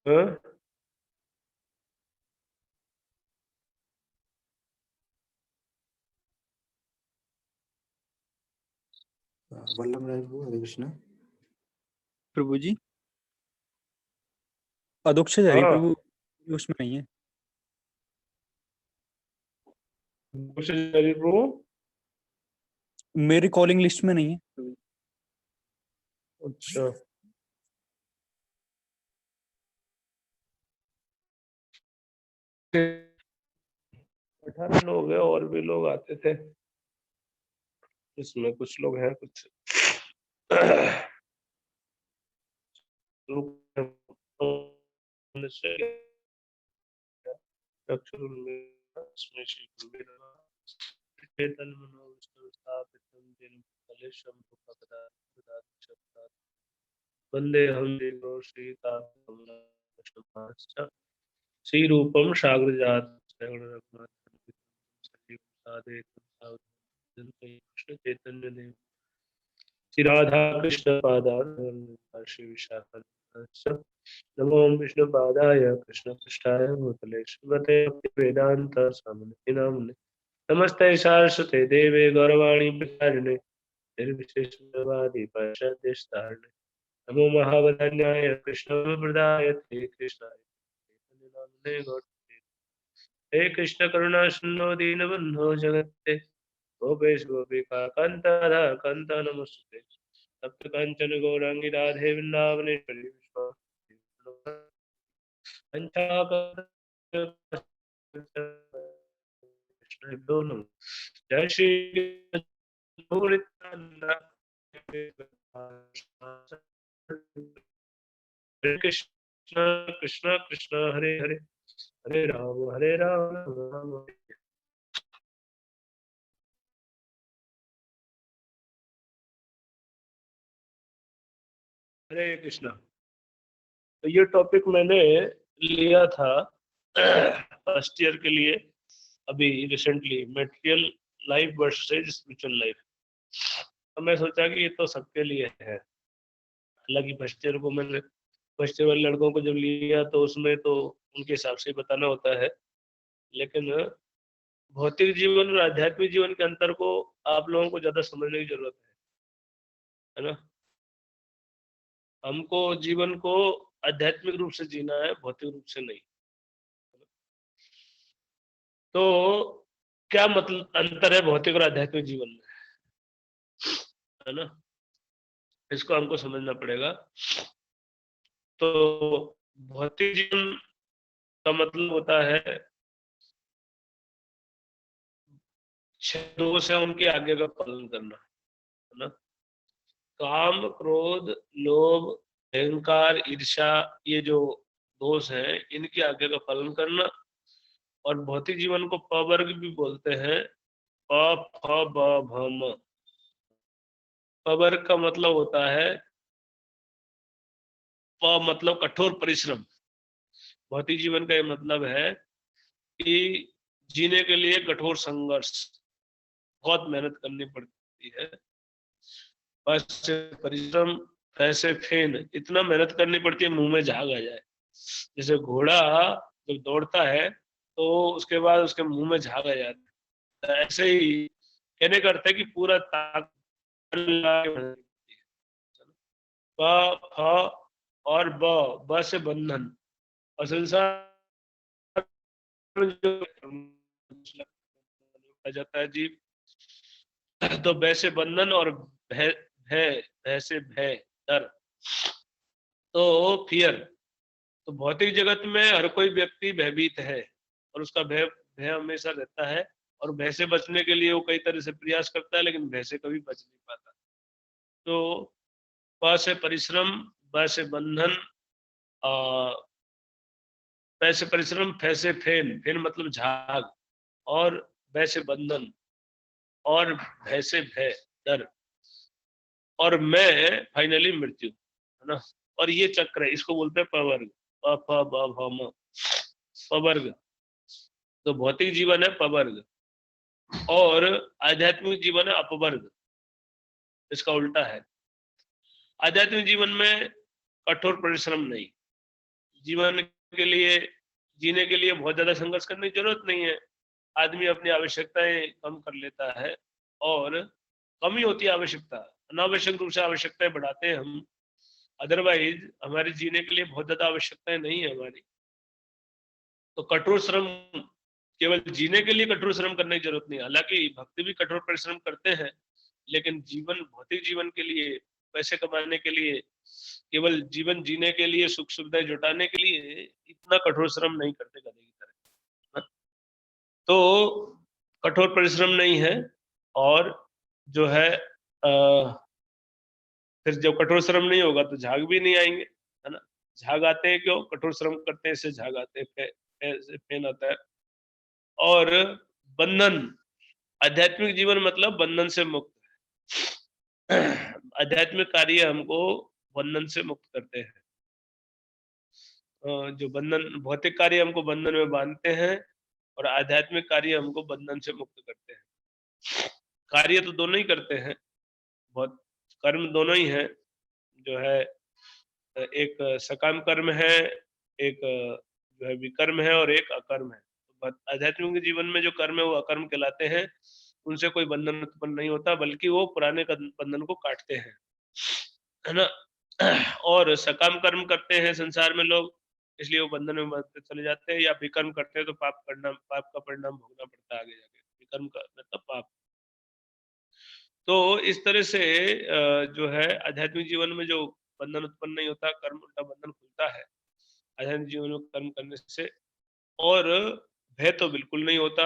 हाँ? वल्लभ राय प्रभु, हरे कृष्णा। प्रभु जी, अधोक्षाचार्य हाँ, प्रभु उसमें नहीं है। अधोक्षाचार्य प्रभु मेरी कॉलिंग लिस्ट में नहीं है। अच्छा, 18 लोग हैं, और भी लोग आते थे इसमें, कुछ लोग हैं, कुछ वंदे हम देवो श्री रूपम सागर जात कृष्ण चैतन्य देव श्री राधा कृष्ण पादार श्री विशाखा नमो विष्णु पादाय कृष्ण पृष्ठाय भूतले श्रीमते वेदांत स्वामिने नामिने नमस्ते सारस्वते देवे गौरवाणी प्रचारिणे निर्विशेषवादी पाश्चात्यस्तारणे नमो महावदान्याय कृष्ण प्रदाय ते कृष्णाय चैतन्य नामिने गौरवाणी हे कृष्ण करुणा सिंधु दीनबंधो जगत्ते गोपेश गोपिका कांत राधा कांत नमस्ते सप्त कांचन गौरांगी राधे वृंदावनेश्वरी कृष्ण नमः जय श्री हरे कृष्ण कृष्ण कृष्ण हरे हरे हरे राम राम राम। हरे कृष्ण। तो ये टॉपिक मैंने लिया था फर्स्ट ईयर के लिए, अभी recently, material life versus spiritual life. तो मैं सोचा कि ये तो सबके लिए है। हालांकि फर्स्ट ईयर को मैंने, फर्स्ट ईयर वाले लड़कों को जब लिया तो उसमें तो उनके हिसाब से ही बताना होता है, लेकिन भौतिक जीवन और आध्यात्मिक जीवन के अंतर को आप लोगों को ज्यादा समझने की जरूरत है ना। हमको जीवन को आध्यात्मिक रूप से जीना है, भौतिक रूप से नहीं। तो क्या मतलब अंतर है भौतिक और आध्यात्मिक जीवन में, है ना, इसको हमको समझना पड़ेगा। तो भौतिक जीवन का मतलब होता है दोष है उनके आज्ञा का पालन करना, है ना। काम, क्रोध, लोभ, अहंकार, ईर्ष्या, ये जो दोष हैं इनकी आज्ञा का पालन करना। और भौतिक जीवन को पवर्ग भी बोलते हैं, प फ ब भ म। पवर्ग का मतलब होता है, प मतलब कठोर परिश्रम। भौतिक जीवन का ये मतलब है कि जीने के लिए कठोर संघर्ष, बहुत मेहनत करनी पड़ती है। बस परिश्रम, पैसे फेन, इतना मेहनत करनी पड़ती है मुंह में झाग आ जाए। जैसे घोड़ा जब दौड़ता है तो उसके बाद उसके मुंह में झाग आ जाता है, ऐसे ही कहने का अर्थ है कि पूरा ताकत लगा के मेहनत करती है। ब फ और ब से बंधन, और संसार में जो कहा जाता है जी, तो ब से बंधन और भय, भय से भय, डर, तो फियर। तो भौतिक जगत में हर कोई व्यक्ति भयभीत है और उसका भय भय हमेशा रहता है, और भय से बचने के लिए वो कई तरह से प्रयास करता है, लेकिन भय से कभी बच नहीं पाता। तो प से परिश्रम, ब से बंधन, प से परिश्रम, फ से फेन, फेन मतलब झाग, और ब से बंधन, और भय से भय, डर, और मैं फाइनली मृत्यु, है ना। और ये चक्र है, इसको बोलते हैं पवर्ग, प फ ब भ म, पवर्ग। तो भौतिक जीवन है पवर्ग, और आध्यात्मिक जीवन है अपवर्ग, इसका उल्टा है। आध्यात्मिक जीवन में कठोर परिश्रम नहीं, जीवन के लिए, जीने के लिए बहुत ज्यादा संघर्ष करने की जरूरत नहीं है। आदमी अपनी आवश्यकताएं कम कर लेता है और कम ही होती है आवश्यकता, अनावश्यक रूप से आवश्यकताएं बढ़ाते हैं हम। अदरवाइज हमारे जीने के लिए बहुत ज्यादा आवश्यकताएं नहीं है हमारी। तो कठोर श्रम, केवल जीने के लिए कठोर श्रम करने की जरूरत नहीं। हालांकि भक्त भी कठोर परिश्रम करते हैं, लेकिन जीवन, भौतिक जीवन के लिए, पैसे कमाने के लिए, केवल जीवन जीने के लिए, सुख सुविधाएं जुटाने के लिए इतना कठोर श्रम नहीं करते गधे की तरह। तो कठोर परिश्रम नहीं है। और जो है फिर जब कठोर श्रम नहीं होगा तो झाग भी नहीं आएंगे, है ना। झाग आते हैं क्यों? कठोर श्रम करते हैं, इससे झाग आते हैं, फैन आता है। और बंधन, आध्यात्मिक जीवन मतलब बंधन से मुक्त। आध्यात्मिक कार्य हमको बंधन से मुक्त करते हैं। जो बंधन, भौतिक कार्य हमको बंधन में बांधते हैं और आध्यात्मिक कार्य हमको बंधन से मुक्त करते हैं। कार्य तो दोनों ही करते हैं, बहुत कर्म दोनों ही हैं। जो है एक सकाम कर्म है, एक जो है विकर्म है और एक अकर्म है। आध्यात्मिक जीवन में जो कर्म है वो अकर्म कहलाते हैं। उनसे कोई बंधन उत्पन्न नहीं होता, बल्कि वो पुराने बंधन को काटते हैं, है ना। और सकाम कर्म करते हैं संसार में लोग, इसलिए वो बंधन में बंधते चले जाते हैं। या विकर्म करते हैं तो पाप का परिणाम भोगना पड़ता है आगे जाके। विकर्म का मतलब पाप। तो इस तरह से जो है आध्यात्मिक जीवन में जो बंधन उत्पन्न नहीं होता, कर्म उल्टा बंधन खुलता है आध्यात्मिक जीवन में कर्म करने से। और भय तो बिल्कुल नहीं होता।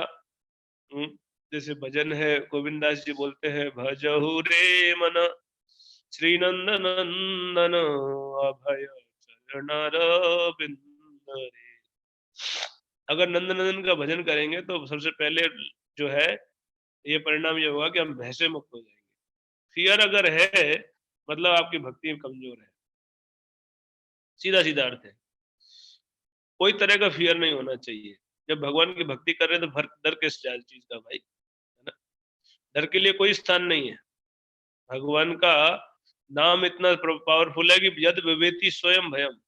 जैसे भजन है, गोविंद दास जी बोलते हैं, भजहु रे मन श्री नंद नंदन अभय चरण बिंद रे। अगर नंद नंदन का भजन करेंगे तो सबसे पहले जो है ये परिणाम ये होगा कि हम भय से मुक्त हो जाएंगे। फियर अगर है मतलब आपकी भक्ति कमजोर है, सीधा सीधा अर्थ है। कोई तरह का फियर नहीं होना चाहिए। जब भगवान की भक्ति कर रहे हैं तो डर किस चीज का भाई, है ना। डर के लिए कोई स्थान नहीं है। भगवान का नाम इतना पावरफुल है कि यद विवेति स्वयं भयम,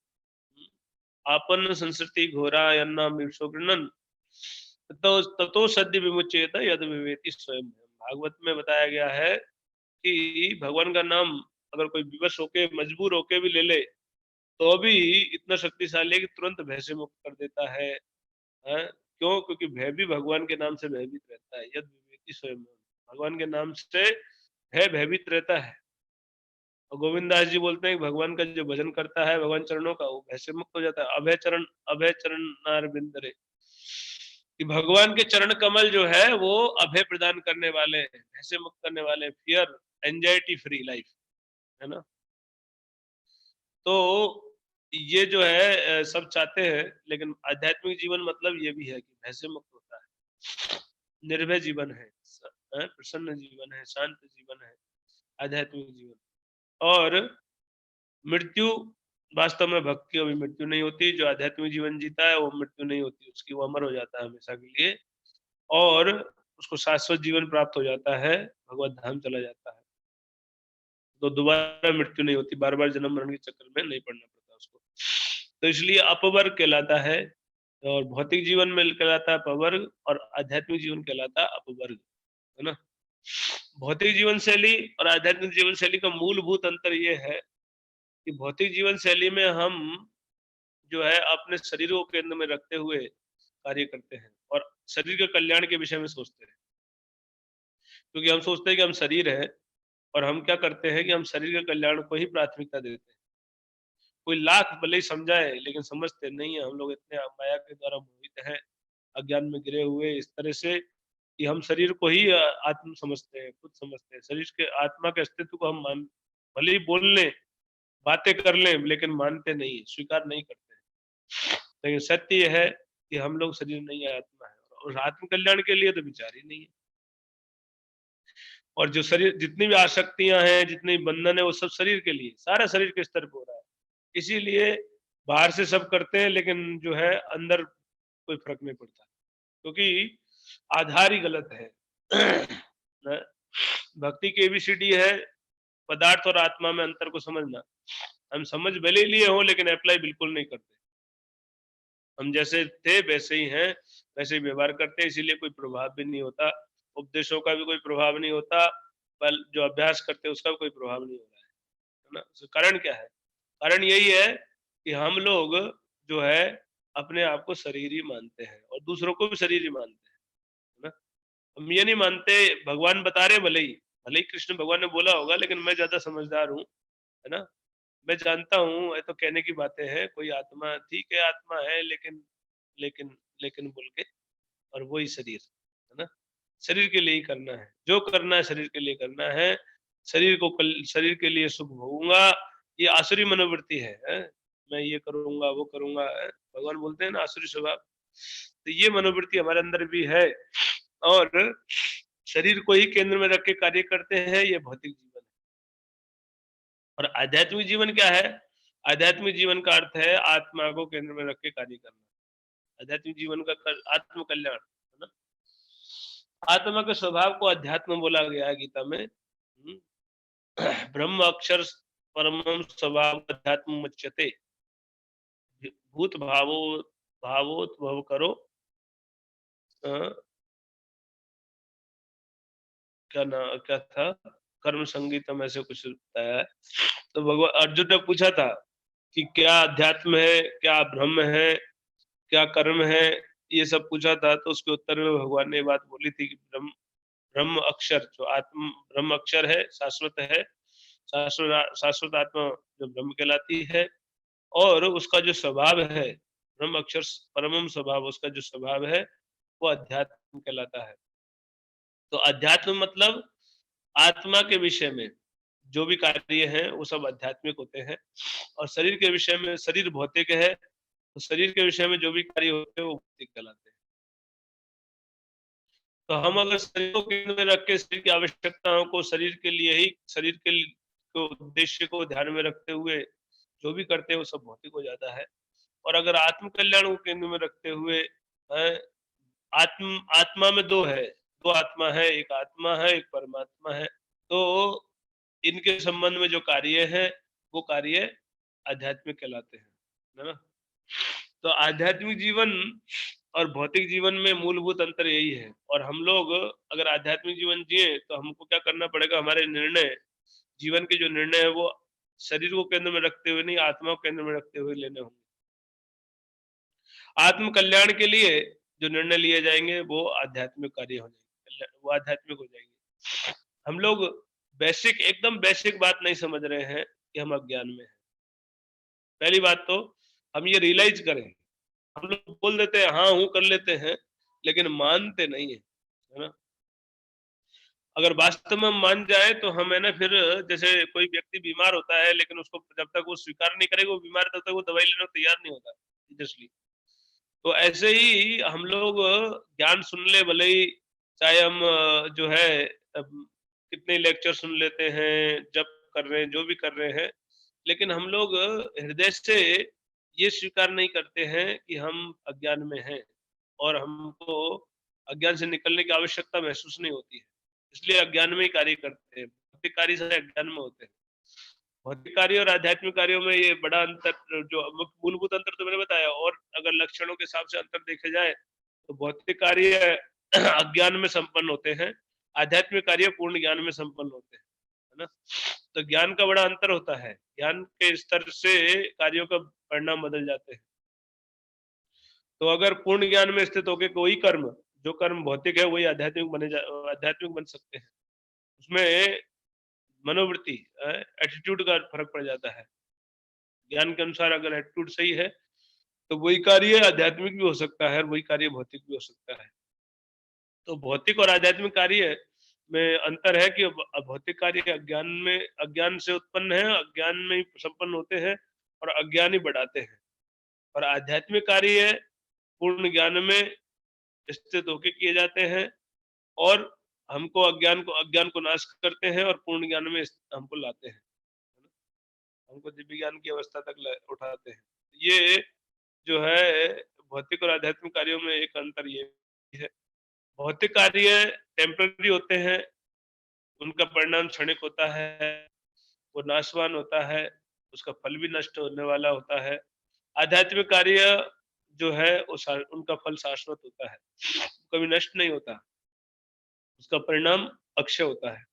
आपन संस्कृति घोरा यन्ना गृणन तो ततो सद्य विमुच्येत यद विवेति स्वयं भयम। भागवत में बताया गया है कि भगवान का नाम अगर कोई विवश होके, मजबूर होके भी ले ले तो भी इतना शक्तिशाली है कि तुरंत भय से मुक्त कर देता है। हैं? क्यों? क्योंकि भय भी भगवान के नाम से भयभीत रहता है। यद विवेकी स्वयं, भगवान के नाम से भय भयभीत रहता है। और गोविंद दास जी बोलते हैं कि भगवान का जो भजन करता है भगवान चरणों का, वो भय से मुक्त हो जाता है। अभय चरण नार बिंदरे, कि भगवान के चरण कमल जो है वो अभय प्रदान करने वाले हैं, भय से मुक्त करने वाले, फियर एंजाइटी फ्री लाइफ, है ना। तो ये जो है सब चाहते हैं, लेकिन आध्यात्मिक जीवन मतलब ये भी है कि भय से मुक्त होता है, निर्भय जीवन है, प्रसन्न जीवन है, शांत जीवन है आध्यात्मिक जीवन। और मृत्यु, वास्तव में भक्त की अभी मृत्यु नहीं होती। जो आध्यात्मिक जीवन जीता है वो मृत्यु नहीं होती उसकी, वो अमर हो जाता है हमेशा के लिए और उसको शाश्वत जीवन प्राप्त हो जाता है, भगवत धाम चला जाता है। तो दोबारा मृत्यु नहीं होती, बार बार जन्म मरण के चक्कर में नहीं पड़ना पड़ता उसको। तो इसलिए अपवर्ग कहलाता है, और भौतिक जीवन में कहलाता है अपवर्ग और आध्यात्मिक जीवन कहलाता है अपवर्ग, है ना। भौतिक जीवन शैली और आध्यात्मिक जीवन शैली का मूलभूत अंतर ये है कि भौतिक जीवन शैली में हम जो है अपने शरीर को केंद्र में रखते हुए कार्य करते हैं और शरीर के कल्याण के विषय में सोचते हैं। क्योंकि हम सोचते हैं कि हम शरीर है और हम क्या करते हैं कि हम शरीर के कल्याण को ही प्राथमिकता देते हैं। कोई लाख भले ही समझाए लेकिन समझते नहीं है। हम लोग इतने माया के द्वारा मोहित हैं, अज्ञान में गिरे हुए इस तरह से कि हम शरीर को ही आत्म समझते हैं, खुद समझते हैं। शरीर के आत्मा के अस्तित्व को हम मान, भले ही बोल लें, बातें कर लें, लेकिन मानते नहीं, स्वीकार नहीं करते। लेकिन सत्य यह है कि हम लोग शरीर नहीं है, आत्मा है, और आत्म कल्याण के लिए तो विचार ही नहीं है। और जो शरीर, जितनी भी आसक्तियां हैं, जितनी बंधन है, वो सब शरीर के लिए, सारा शरीर के स्तर पर हो रहा है। इसीलिए बाहर से सब करते हैं लेकिन जो है अंदर कोई फर्क नहीं पड़ता, क्योंकि आधार ही गलत है। भक्ति की एबीसीडी है पदार्थ और आत्मा में अंतर को समझना। हम समझ भले लिए हो लेकिन अप्लाई बिल्कुल नहीं करते। हम जैसे थे वैसे ही हैं, वैसे ही व्यवहार करते हैं, इसीलिए कोई प्रभाव भी नहीं होता, उपदेशों का भी कोई प्रभाव नहीं होता, पर जो अभ्यास करते हैं उसका भी कोई प्रभाव नहीं हो रहा है ना। तो कारण क्या है? कारण यही है कि हम लोग जो है अपने आप को शरीर ही मानते हैं और दूसरों को भी शरीर ही मानते हैं, है ना। हम ये नहीं मानते, भगवान बता रहे भले ही कृष्ण भगवान ने बोला होगा, लेकिन मैं ज्यादा समझदार हूँ, है ना। मैं जानता हूँ, ये तो कहने की बातें हैं, कोई आत्मा ठीक है, आत्मा है, लेकिन लेकिन बोल के, और वही शरीर, है ना। शरीर के लिए ही करना है, जो करना है शरीर के लिए करना है, शरीर के लिए सुख भोगूंगा, ये आसुरी मनोवृत्ति है? मैं ये करूंगा वो करूंगा, है? भगवान बोलते हैं ना आसुरी स्वभाव, तो ये मनोवृत्ति हमारे अंदर भी है, और शरीर को ही केंद्र में रख के कार्य करते हैं, ये भौतिक जीवन है। और आध्यात्मिक जीवन क्या है? आध्यात्मिक जीवन का अर्थ है आत्मा को केंद्र में रख के कार्य करना। आध्यात्मिक जीवन का आत्म कल्याण, है ना। आत्मा के स्वभाव को अध्यात्म बोला गया है गीता में। ब्रह्म अक्षर परमं स्वभाव अध्यात्म मुच्यते, भूत भावोद्भव करो, अ, क्या था, कर्म संगीतम ऐसे कुछ बताया है। तो भगवान अर्जुन ने पूछा था कि क्या अध्यात्म है, क्या ब्रह्म है, क्या कर्म है, ये सब पूछा था। तो उसके उत्तर में भगवान ने ये बात बोली थी कि ब्रह्म ब्रह्म अक्षर जो आत्म ब्रह्म अक्षर है, शाश्वत है, शाश्वत आत्मा जो ब्रह्म कहलाती है, और उसका जो स्वभाव है, ब्रह्म अक्षर परमम स्वभाव, उसका जो स्वभाव है वो अध्यात्म कहलाता है। तो अध्यात्म मतलब आत्मा के विषय में जो भी कार्य हैं वो सब आध्यात्मिक होते हैं, और शरीर के विषय में, शरीर भौतिक है, तो शरीर के विषय में जो भी कार्य होते हैं वो भौतिक कहलाते हैं। तो हम अगर शरीर को केंद्र में रख के शरीर की आवश्यकताओं को, शरीर के लिए ही, शरीर के को उद्देश्य को ध्यान में रखते हुए जो भी करते हैं वो सब भौतिक हो जाता है। और अगर आत्म कल्याण को केंद्र में रखते हुए, आत्मा में दो है, दो आत्मा है, एक आत्मा है, एक परमात्मा है, तो इनके संबंध में जो कार्य है वो कार्य आध्यात्मिक कहलाते हैं, है ना। तो आध्यात्मिक जीवन और भौतिक जीवन में मूलभूत अंतर यही है। और हम लोग अगर आध्यात्मिक जीवन जिए तो हमको क्या करना पड़ेगा, हमारे निर्णय, जीवन के जो निर्णय है वो शरीर को केंद्र में रखते हुए नहीं, आत्मा को केंद्र में रखते हुए लेने होंगे। आत्म कल्याण के लिए जो निर्णय लिए जाएंगे वो आध्यात्मिक कार्य हो जाएंगे, वो आध्यात्मिक हो जाएंगे। हम लोग बेसिक, एकदम बेसिक बात नहीं समझ रहे हैं कि हम अज्ञान में हैं। पहली बात तो हम ये रियलाइज करें, हम लोग बोल देते हैं हाँ हूँ कर लेते हैं, लेकिन मानते नहीं है ना। अगर वास्तव में हम मान जाए तो हम, है ना, फिर जैसे कोई व्यक्ति बीमार होता है, लेकिन उसको जब तक वो स्वीकार नहीं करेगा वो बीमार, तब तक वो दवाई लेने को तैयार नहीं होता सीरियसली। तो ऐसे ही हम लोग ज्ञान सुन ले भले ही, चाहे हम जो है कितने लेक्चर सुन लेते हैं, जब कर रहे हैं, जो भी कर रहे हैं, लेकिन हम लोग हृदय से ये स्वीकार नहीं करते हैं कि हम अज्ञान में हैं, और हमको अज्ञान से निकलने की आवश्यकता महसूस नहीं होती है, इसलिए अज्ञान में ही कार्य करते हैं। भौतिक कार्य सारे अज्ञान में होते हैं। भौतिक कार्य और आध्यात्मिक कार्यों में ये बड़ा अंतर, जो मूलभूत अंतर तो मैंने बताया। और अगर लक्षणों के हिसाब से अंतर देखे जाए तो भौतिक कार्य अज्ञान में संपन्न होते हैं, आध्यात्मिक कार्य पूर्ण ज्ञान में संपन्न होते हैं, है ना। तो ज्ञान का बड़ा अंतर होता है, ज्ञान के स्तर से कार्यों का परिणाम बदल जाते हैं। तो अगर पूर्ण ज्ञान में स्थित होकर कोई कर्म, जो कर्म भौतिक है वही आध्यात्मिक बन सकते हैं। उसमें मनोवृत्ति, एटीट्यूड का फर्क पड़ जाता है। ज्ञान के अनुसार अगर एटीट्यूड सही है तो वही कार्य आध्यात्मिक भी हो सकता है और वही कार्य भौतिक भी हो सकता है। तो भौतिक और आध्यात्मिक कार्य में अंतर है कि भौतिक कार्य अज्ञान से उत्पन्न है, अज्ञान में ही संपन्न होते हैं और अज्ञान ही बढ़ाते हैं। और आध्यात्मिक कार्य पूर्ण ज्ञान में स्थित होके किए जाते हैं, और हमको अज्ञान को नाश करते हैं और पूर्ण ज्ञान में हमको लाते हैं, हमको दिव्य ज्ञान की अवस्था तक उठाते हैं। ये जो है भौतिक और आध्यात्मिक कार्यों में एक अंतर ये है। भौतिक कार्य टेम्पररी होते हैं, उनका परिणाम क्षणिक होता है, वो नाशवान होता है, उसका फल भी नष्ट होने वाला होता है। आध्यात्मिक कार्य जो है वो उनका फल शाश्वत होता है, कभी नष्ट नहीं होता, उसका परिणाम अक्षय होता है।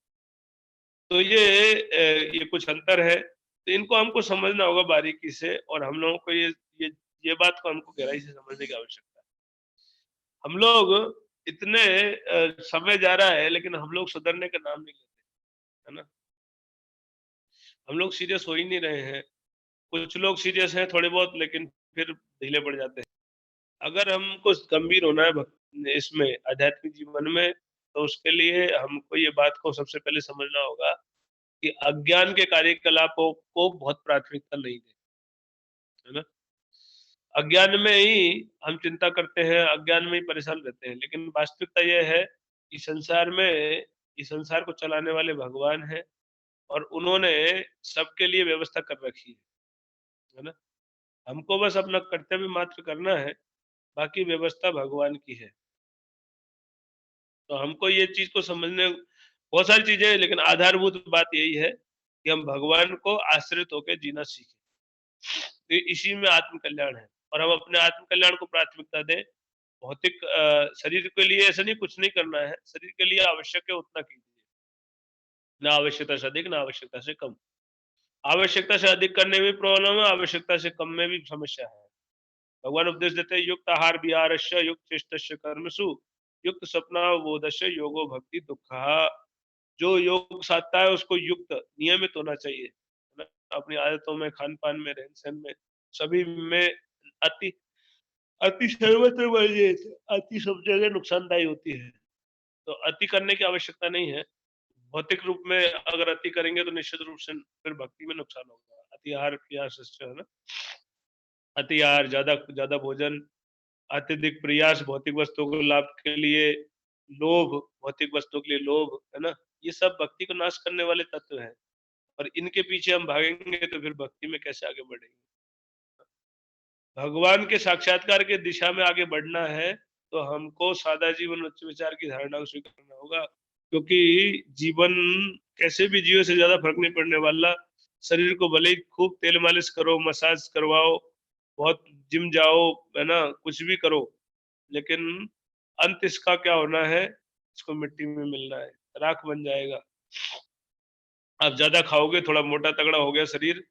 तो ये कुछ अंतर है, तो इनको हमको समझना होगा बारीकी से, और हम लोगों को ये ये बात को हमको गहराई से समझने की आवश्यकता है। हम लोग इतने समय जा रहा है, लेकिन हम लोग सुधरने का नाम नहीं लेते, है ना? हम लोग सीरियस हो ही नहीं रहे हैं। कुछ लोग सीरियस हैं थोड़े बहुत, लेकिन फिर ढीले पड़ जाते हैं। अगर हमको गंभीर होना है इसमें आध्यात्मिक जीवन में, तो उसके लिए हमको ये बात को सबसे पहले समझना होगा कि अज्ञान के कार्यकलापों को बहुत प्राथमिकता नहीं दें, है ना? अज्ञान में ही हम चिंता करते हैं, अज्ञान में ही परेशान रहते हैं, लेकिन वास्तविकता यह है कि इस संसार को चलाने वाले भगवान हैं, और उन्होंने सबके लिए व्यवस्था कर रखी है ना? हमको बस अपना कर्तव्य मात्र करना है, बाकी व्यवस्था भगवान की है। तो हमको ये चीज को समझने, बहुत सारी चीजें हैं, लेकिन आधारभूत बात यही है कि हम भगवान को आश्रित होकर जीना सीखें। तो इसी में आत्म कल्याण है, और हम अपने आत्म कल्याण को प्राथमिकता दें। भौतिक शरीर के लिए ऐसा नहीं, कुछ नहीं करना है, शरीर के लिए आवश्यक है उतना कीजिए, ना आवश्यकता से अधिक, ना आवश्यकता से कम। आवश्यकता से अधिक करने में प्रॉब्लम है, आवश्यकता से कम में भी समस्या है। भगवान उपदेश देते हैं, युक्त आहार विहारस्य युक्त चेष्टस्य कर्मसु युक्त स्वप्नावबोधस्य योगो भक्ति दुःखः। जो योग साधता है उसको युक्त नियमित होना चाहिए, है ना? अपनी आदतों में, खान पान में, रहन सहन में, सभी में अति अति सर्वत्र वर्जित, अति सब जगह नुकसानदायी होती है। तो अति करने की आवश्यकता नहीं है। भौतिक रूप में अगर अति करेंगे तो निश्चित रूप से फिर भक्ति में नुकसान होगा। अति आहार प्रयास, है ना? अति आहार, ज्यादा ज्यादा भोजन, अत्यधिक प्रयास, भौतिक वस्तुओं के लाभ के लिए लोभ, भौतिक वस्तुओं के लिए लोभ, है ना? ये सब भक्ति को नाश करने वाले तत्व हैं, और इनके पीछे हम भागेंगे तो फिर भक्ति में कैसे आगे बढ़ेंगे? भगवान के साक्षात्कार की दिशा में आगे बढ़ना है, तो हमको सादा जीवन उच्च विचार की धारणा को स्वीकार करना होगा, क्योंकि जीवन कैसे भी जियो से ज्यादा फर्क नहीं पड़ने वाला। शरीर को भले ही खूब तेल मालिश करो, मसाज करवाओ, बहुत जिम जाओ, है ना, कुछ भी करो, लेकिन अंत इसका क्या होना है? इसको मिट्टी में मिलना है, राख बन जाएगा। आप ज्यादा खाओगे, थोड़ा मोटा तगड़ा हो गया शरीर,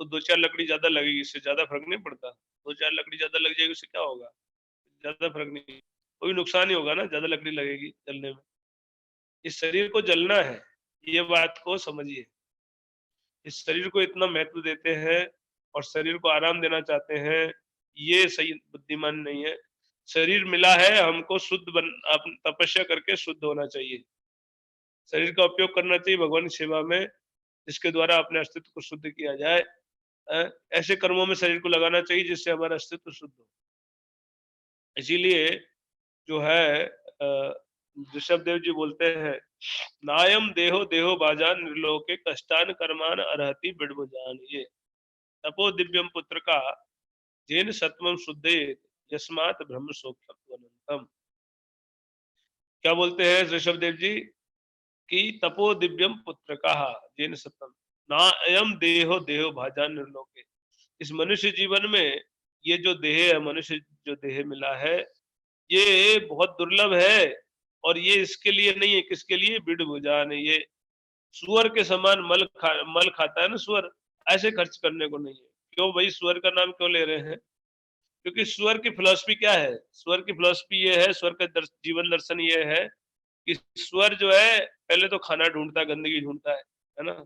तो दो चार लकड़ी ज्यादा लगेगी, इससे ज्यादा फर्क नहीं पड़ता। दो चार लकड़ी ज्यादा लग जाएगी, उससे क्या होगा? ज्यादा फर्क नहीं, कोई नुकसान ही होगा ना, ज्यादा लकड़ी लगेगी जलने में। इस शरीर को जलना है, ये बात को समझिए। इस शरीर को इतना महत्व देते हैं और शरीर को आराम देना चाहते हैं, ये सही बुद्धिमान नहीं है। शरीर मिला है हमको, तपस्या करके शुद्ध होना चाहिए। शरीर का उपयोग करना चाहिए भगवान की सेवा में, जिसके द्वारा अपने अस्तित्व को शुद्ध किया जाए। ऐसे कर्मों में शरीर को लगाना चाहिए जिससे हमारा अस्तित्व शुद्ध हो। इसीलिए जो है ऋषभ देव जी बोलते हैं, नायम देहो देहो बाजान निर्लोके कष्टान कर्मान अर्हति बिड़बुजान। ये तपो दिव्यम पुत्र का जेन सत्वम शुद्धे यस्मात् ब्रह्म सौख्यम अनंतम। क्या बोलते हैं ऋषभ देव जी? कि तपो दिव्यम पुत्र का जेन सत्वम नायम देहो देहो भाजान निर्लोके। इस मनुष्य जीवन में ये जो देह है, मनुष्य जो देह मिला है, ये बहुत दुर्लभ है, और ये इसके लिए नहीं है, किसके लिए? बिड़ बुझान। ये सुअर के समान मल खाता है ना सुअर, ऐसे खर्च करने को नहीं है। क्यों भाई सुअर का नाम क्यों ले रहे हैं? क्योंकि सुअर की फिलॉसफी क्या है? सुअर की फिलॉसफी ये है, सुअर का जीवन दर्शन ये है कि सुअर जो है पहले तो खाना ढूंढता है, गंदगी ढूंढता है ना?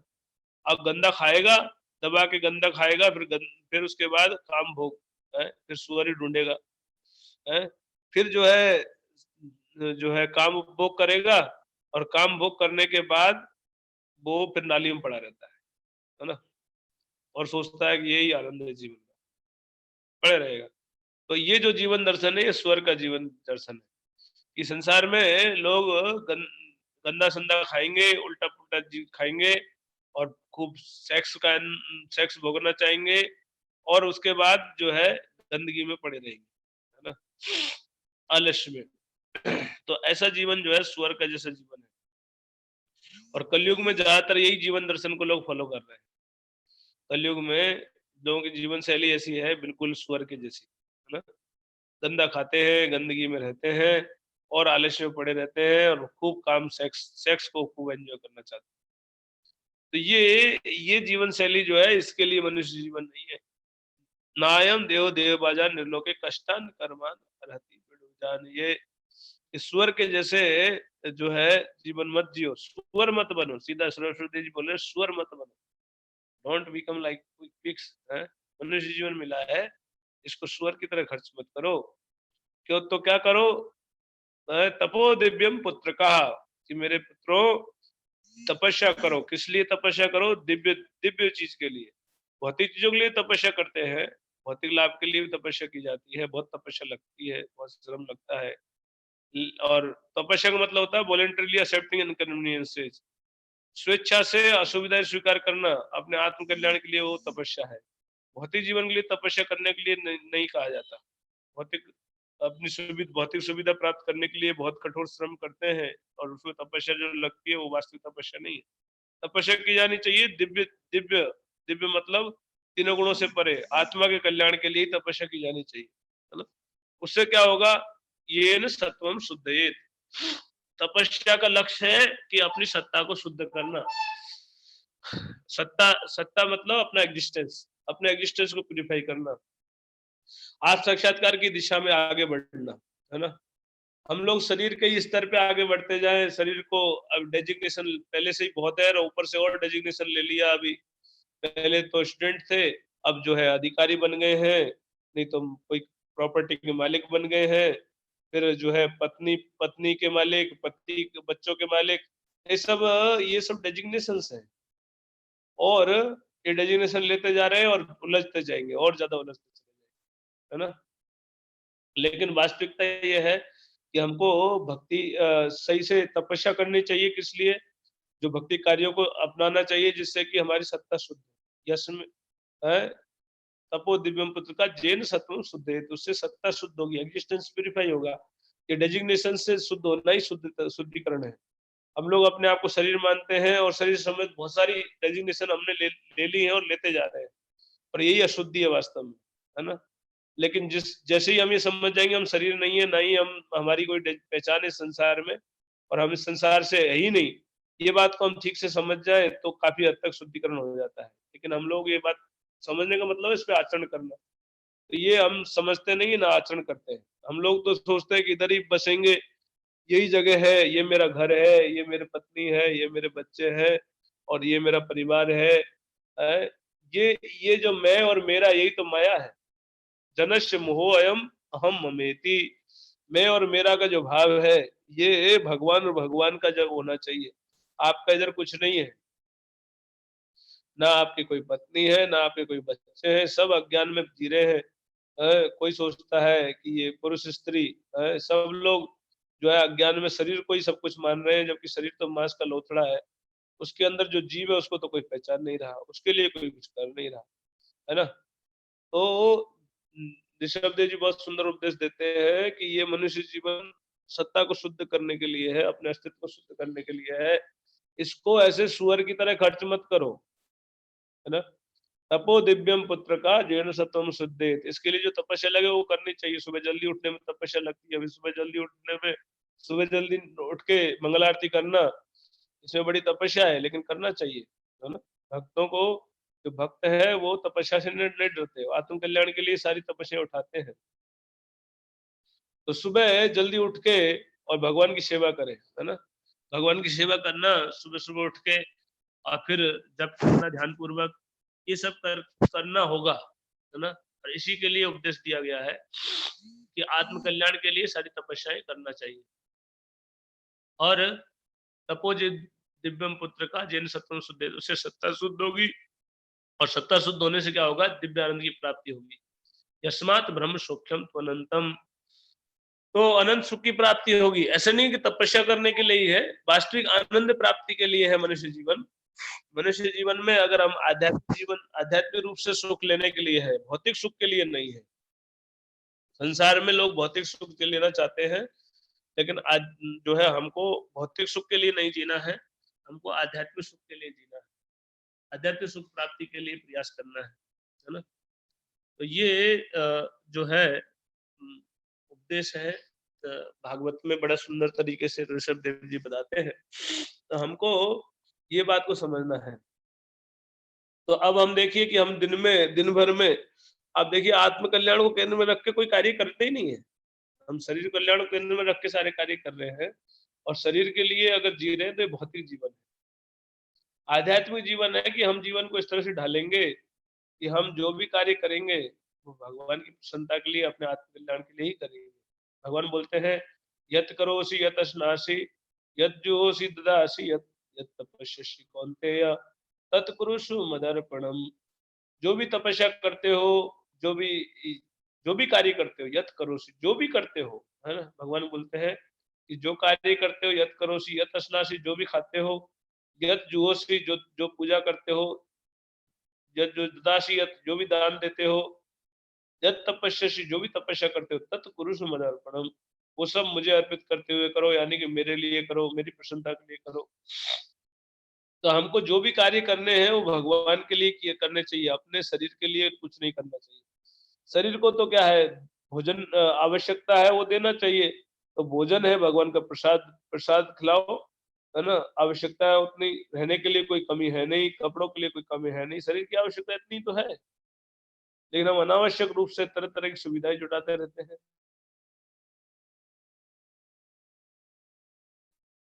अब गंदा खाएगा, दबा के गंदा खाएगा, फिर उसके बाद काम भोग है, फिर सुअर ही ढूंढेगा है। फिर जो है काम उपभोग करेगा, और काम भोग करने के बाद वो फिर नाली में पड़ा रहता है ना? और सोचता है कि यही आनंद है जीवन का, पड़े रहेगा। तो ये जो जीवन दर्शन है, ये स्वर्ग का जीवन दर्शन है कि संसार में लोग गंदा संदा खाएंगे, उल्टा पुल्टा खाएंगे, और खूब सेक्स भोगना चाहेंगे, और उसके बाद जो है गंदगी में पड़े रहेंगे, है ना, आलस्य में। तो ऐसा जीवन जो है स्वर्ग का जैसा जीवन है, और कलयुग में ज्यादातर यही जीवन दर्शन को लोग फॉलो कर रहे हैं। कलयुग में लोगों की जीवन शैली ऐसी है, बिल्कुल स्वर्ग के जैसी, है ना? गंदा खाते हैं, गंदगी में रहते हैं और आलस्य में पड़े रहते हैं और खूब काम सेक्स को खूब एंजॉय करना चाहते हैं। तो ये जीवन शैली जो है इसके लिए मनुष्य जीवन नहीं है। नायम देव देव बाजार निर्लोके कष्टान कर्मान रहती जान। ये ईश्वर के जैसे जो है जीवन मत जियो, सुअर मत बनो। सीधा सरस्वती जी बोले सुअर मत बनो, डोंट बिकम लाइक पिग्स। मनुष्य जीवन मिला है, इसको सुअर की तरह खर्च मत करो। क्यों? तो क्या करो? तपो दिव्यम पुत्र कहा कि मेरे पुत्रों तपस्या करो। किस लिए तपस्या करो? दिव्य दिव्य चीज के लिए। भौतिक चीजों के लिए तपस्या करते हैं, भौतिक लाभ के लिए भी तपस्या की जाती है, बहुत तपस्या लगती है, बहुत श्रम लगता है। और तपस्या का मतलब होता है वॉलेंटरली एक्सेप्टिंग इनकन्वीनियंसेस, स्वेच्छा से असुविधाएं स्वीकार करना अपने आत्म कल्याण के लिए, वो तपस्या है। भौतिक जीवन के लिए तपस्या करने के लिए नहीं कहा जाता। भौतिक अपनी सुविधा भौतिक सुविधा प्राप्त करने के लिए बहुत कठोर श्रम करते हैं और उसमें तपस्या जो लगती है वो वास्तविक तपस्या नहीं है। तपस्या की जानी चाहिए दिव्य दिव्य दिव्य मतलब तीनों गुणों से परे आत्मा के कल्याण के लिए तपस्या की जानी चाहिए, है ना। उससे क्या होगा? ये न सत्वम शुद्धयेत। तपस्या का लक्ष्य है कि अपनी सत्ता को शुद्ध करना। सत्ता सत्ता मतलब अपने एग्जिस्टेंस को प्यूरिफाई करना, आत्म साक्षात्कार की दिशा में आगे बढ़ना, है ना। हम लोग शरीर के ही स्तर पे आगे बढ़ते जाएं, शरीर को अब डेजिग्नेशन पहले से ही बहुत है और ऊपर से और डेजिग्नेशन ले लिया। अभी पहले तो स्टूडेंट थे, अब जो है अधिकारी बन गए हैं, नहीं तो कोई प्रॉपर्टी के मालिक बन गए हैं, फिर जो है पत्नी पत्नी के मालिक, पति के बच्चों के मालिक। ये सब डेजिग्नेशंस हैं और ये डेजिग्नेशन लेते जा रहे हैं और उलझते जाएंगे और ज्यादा उलझते चले जाएंगे, है ना। लेकिन वास्तविकता ये है कि हमको भक्ति सही से तपस्या करनी चाहिए। किस लिए? जो भक्ति कार्यों को अपनाना चाहिए जिससे कि हमारी सत्ता शुद्ध हो। यस्म है तपो दिव्यम पुत्र का जैन सत्वम शुद्ध है, तो उससे सत्ता शुद्ध होगी, एग्जिस्टेंस प्यूरिफाई होगा। ये डेजिग्नेशन से शुद्ध होना ही शुद्धिकरण है। हम लोग अपने आप को शरीर मानते हैं और शरीर समेत बहुत सारी डेजिग्नेशन हमने ले ली है और लेते जा रहे हैं, और यही अशुद्धि है वास्तव में, है ना। लेकिन जैसे ही हम ये समझ जाएंगे हम शरीर नहीं है, ना ही हम हमारी कोई पहचान है संसार में और हम इस संसार से है ही नहीं, ये बात को हम ठीक से समझ जाए तो काफी हद तक शुद्धिकरण हो जाता है। लेकिन हम लोग ये बात समझने का मतलब है इस पे आचरण करना, तो ये हम समझते नहीं है ना आचरण करते हैं। हम लोग तो सोचते हैं कि इधर ही बसेंगे, यही जगह है, ये मेरा घर है, ये मेरे पत्नी है, ये मेरे बच्चे हैं और ये मेरा परिवार है। अ, ये जो मैं और मेरा यही तो माया है। जनस्य मोहो अयम अहम ममेति। मैं और मेरा का जो भाव है ये भगवान और भगवान का जब होना चाहिए। आपका इधर कुछ नहीं है, ना आपकी कोई पत्नी है, ना आपके कोई बच्चे हैं, सब अज्ञान में जी रहे हैं। कोई सोचता है कि ये पुरुष स्त्री, सब लोग जो है अज्ञान में शरीर को ही सब कुछ मान रहे हैं, जबकि शरीर तो मांस का लोथड़ा है। उसके अंदर जो जीव है उसको तो कोई पहचान नहीं रहा, उसके लिए कोई कुछ कर नहीं रहा, है ना। तो ऋषभ देव जी बहुत सुंदर उपदेश देते हैं कि ये मनुष्य जीवन सत्ता को शुद्ध करने के लिए है, अपने अस्तित्व को शुद्ध करने के लिए है। इसको ऐसे सुअर की तरह खर्च मत करो, है ना। तपो दिव्यम पुत्र का जीर्ण सत्वम शुद्धेत। इसके लिए जो तपस्या लगे वो करनी चाहिए। सुबह जल्दी उठने में तपस्या लगती है। अभी सुबह जल्दी उठने में, सुबह जल्दी उठ के मंगल आरती करना, इसमें बड़ी तपस्या है, लेकिन करना चाहिए, है ना। भक्तों को, जो भक्त है वो तपस्या से नहीं डरते, आत्म कल्याण के लिए सारी तपस्या उठाते हैं। तो सुबह जल्दी उठ के और भगवान की सेवा करें, है ना। भगवान की सेवा करना, सुबह सुबह उठ के और फिर जब करना ध्यान पूर्वक, ये सब करना होगा, है ना। और इसी के लिए उपदेश दिया गया है कि आत्म कल्याण के लिए सारी तपस्याएं करना चाहिए। और तपोज दिव्यम पुत्र का जैन सत्वम शुद्ध, उससे सत्ता शुद्ध होगी और सत्ता शुद्ध होने से क्या होगा? दिव्य आनंद की प्राप्ति होगी। यस्मात् ब्रह्म सौख्यम त्वनंतम। तो अनंत सुख की प्राप्ति होगी। ऐसा नहीं कि तपस्या करने के लिए ही है, वास्तविक आनंद प्राप्ति के लिए है मनुष्य जीवन। मनुष्य जीवन में अगर हम आध्यात्मिक रूप से सुख लेने के लिए है, भौतिक सुख के लिए नहीं है। संसार में लोग भौतिक सुख के लेना चाहते हैं, लेकिन आज जो है हमको भौतिक सुख के लिए नहीं जीना है, हमको आध्यात्मिक सुख के लिए जीना है, आध्यात्मिक सुख प्राप्ति के लिए प्रयास करना है ना। तो ये जो है उद्देश्य है। भागवत में बड़ा सुंदर तरीके से ऋषभ देव जी बताते हैं, तो हमको ये बात को समझना है। तो अब हम देखिए कि हम दिन भर में आप देखिए आत्म कल्याण को केंद्र में रख के कोई कार्य करते ही नहीं है। हम शरीर कल्याण को केंद्र में रख के सारे कार्य कर रहे हैं, और शरीर के लिए अगर जी रहे हैं तो ये भौतिक जीवन है। आध्यात्मिक जीवन है कि हम जीवन को इस तरह से ढालेंगे कि हम जो भी कार्य करेंगे वो भगवान की प्रसन्नता के लिए, अपने आत्म कल्याण के लिए ही करेंगे। भगवान बोलते हैं, यत करोसि यत अश्नासि यत जुहोसि ददासि यत यत तपस्यसि कौन्तेय तत् कुरुषु मदर्पणम। जो भी तपस्या करते हो, जो भी जो भी कार्य करते हो, यत करोसि, जो भी करते हो, है ना, भगवान बोलते हैं कि जो कार्य करते हो, यत करोसि यत अश्नासि, जो भी खाते हो, यत जुहोसि, जो जो पूजा करते हो, यत जो ददासि, यत जो भी दान देते हो, यत तपस्यसि, जो भी तपस्या करते हो, तत् कुरुषु मदर्पणम, वो सब मुझे अर्पित करते हुए करो, यानी कि मेरे लिए करो, मेरी प्रसन्नता के लिए करो। तो हमको जो भी कार्य करने हैं वो भगवान के लिए करने चाहिए, अपने शरीर के लिए कुछ नहीं करना चाहिए। शरीर को तो क्या है, भोजन आवश्यकता है, वो देना चाहिए। तो भोजन है भगवान का प्रसाद, प्रसाद खिलाओ, है ना। आवश्यकता है उतनी, रहने के लिए कोई कमी है नहीं, कपड़ों के लिए कोई कमी है नहीं, शरीर की आवश्यकता इतनी तो है। लेकिन हम अनावश्यक रूप से तरह तरह की सुविधाएं जुटाते रहते हैं।